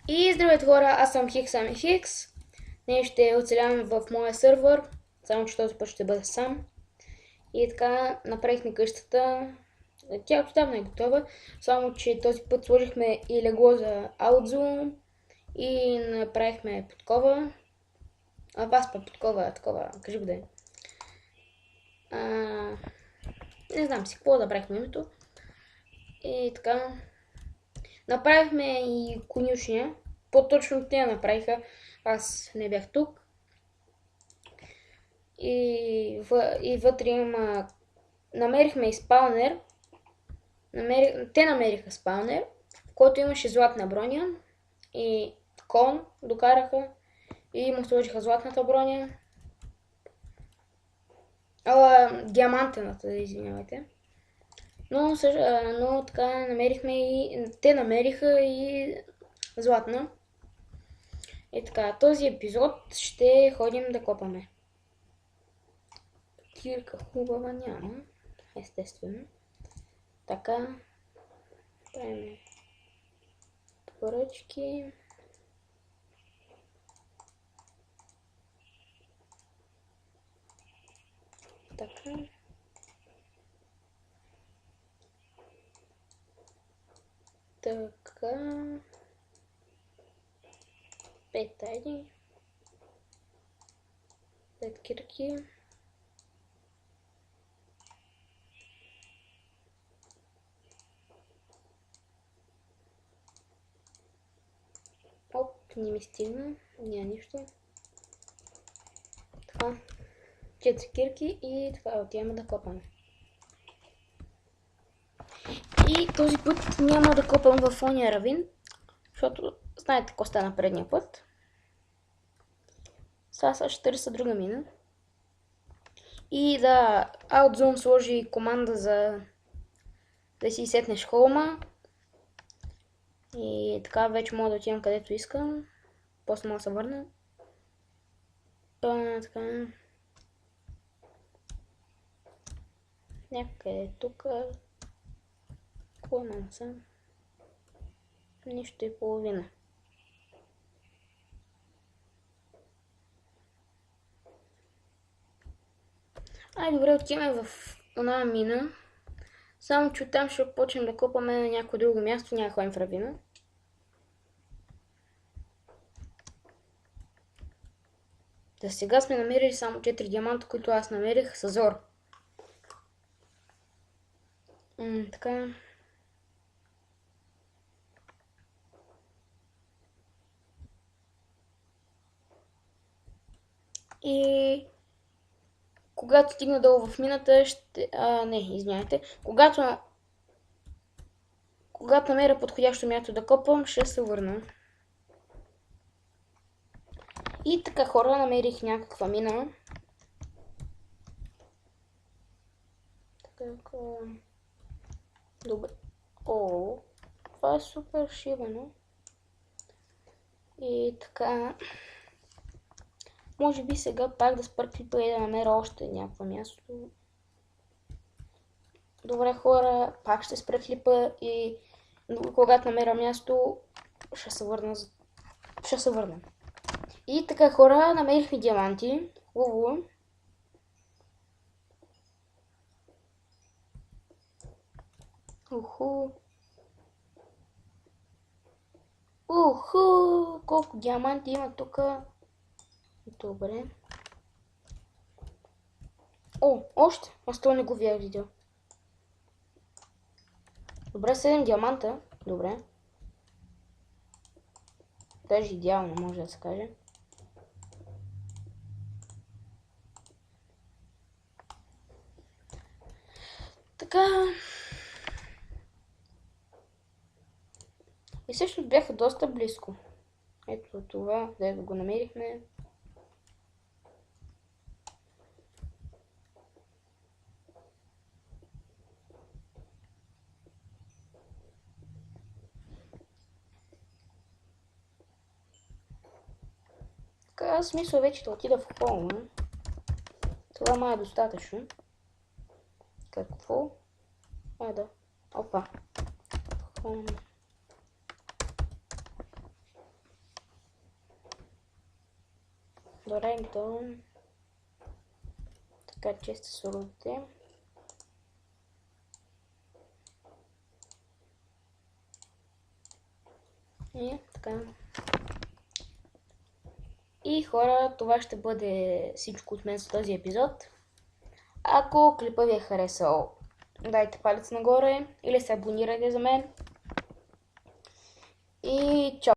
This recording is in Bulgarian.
И здравейте хора, аз съм Хикс Хикс. Ние ще оцеляваме в моя сървър, само че този път ще бъда сам. И така направихме къщата. Тя отдавна е готова, само че този път сложихме и легло за аудио и направихме подкова. Подкова, такова, кажи го да е. Не знам си какво да направихме името. И така. Направихме и конюшня. По-точно те направиха. Аз не бях тук. И вътре има... Намерихме и спаунер. Те намериха спаунер, в който имаше златна броня. И кон докараха. И му сложиха златната броня. Диамантената, извинявайте. Но така намерихме и... Те намериха и златна. И така, този епизод ще ходим да копаме. Кирка хубава няма, естествено. Така, правим поръчки. Така. Така. Пет тайди. 5 кирки. Оп, не ми стигна. Няма нищо. Така. 4 кирки и така отиваме да копаме. И този път няма да копам в ония равин, защото знаете какво стана предния път. Сега ще търся друга мина. И да, OutZone сложи команда за да си сетнеш холма. И така вече мога да отивам където искам. После мога да се върна. Така. Някъде тук. Какво имам съм? Нищо и половина. Ай, добре, отиваме в една мина. Само че оттам ще почнем да копаме на някое друго място, няма ходим в равина. За сега сме намерили само 4 диаманта, които аз намерих с Зор. Така. И когато стигна долу в мината, извинявайте. Когато намеря подходящо място да копам, ще се върна. И така, хора, намерих някаква мина. Така. Добре. О, това е супер шибано. И така. Може би сега пак да спра клипа и да намеря още някакво място. Добре, хора, пак ще спра клипа и когато намеря място, ще се върна. И така, хора, намерихме диаманти. Хубаво. Колко диаманти има тук. Добре. О, още. Аз това не го бях видял. Добре, 7 диаманта. Добре. Даже идеално, може да се каже. Така. И също бяха доста близко. Ето това, да го намерихме. Така, аз мисля вече да отида в холма. Това май е достатъчно. Какво? Да. Опа. Холма. Добре, то... Така че сте суровите. И така. И хора, това ще бъде всичко от мен за този епизод. Ако клипът ви е харесал, дайте палец нагоре или се абонирайте за мен. И чао!